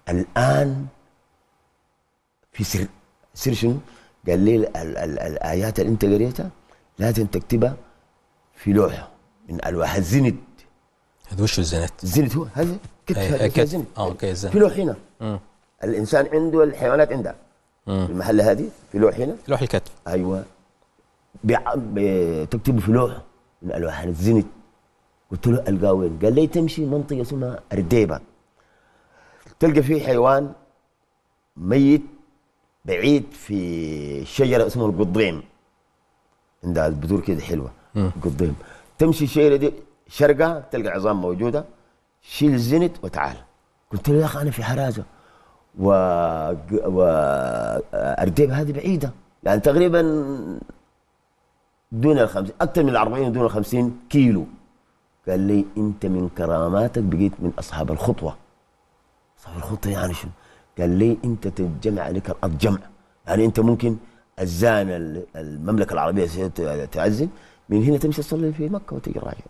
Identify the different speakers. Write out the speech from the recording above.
Speaker 1: الآن في سر. سر شنو؟ قال لي الآيات اللي أنت قريتها لازم تكتبها في لوحة من ألواح الزند.
Speaker 2: هذا وش الزند؟
Speaker 1: الزند هو هذا كتف الزند.
Speaker 2: اوكي الزند
Speaker 1: في لوح هنا. الإنسان عنده، الحيوانات عندها في المحل هذه في لوح هنا،
Speaker 2: لوح الكتف.
Speaker 1: أيوه بتكتبه في لوحة من ألواح الزند. قلت له ألقاه وين؟ قال لي تمشي منطقة اسمها أرديبة، تلقى فيه حيوان ميت بعيد في شجرة اسمها القضيم، عندها البذور كده حلوة. القضيم تمشي الشجرة دي شرقها تلقى عظام موجودة، شيل الزند وتعال. قلت له يا أخي أنا في حرازة وأرديبة هذه بعيدة، يعني تقريبا دون أكثر من 40 ودون 50 كيلو. قال لي أنت من كراماتك بقيت من أصحاب الخطوة. أصحاب الخطوة يعني شنو؟ قال لي أنت تجمع لك الأرض جمع، يعني أنت ممكن الزان المملكة العربية تعزم من هنا تمشي تصلي في مكة وتجي راجع.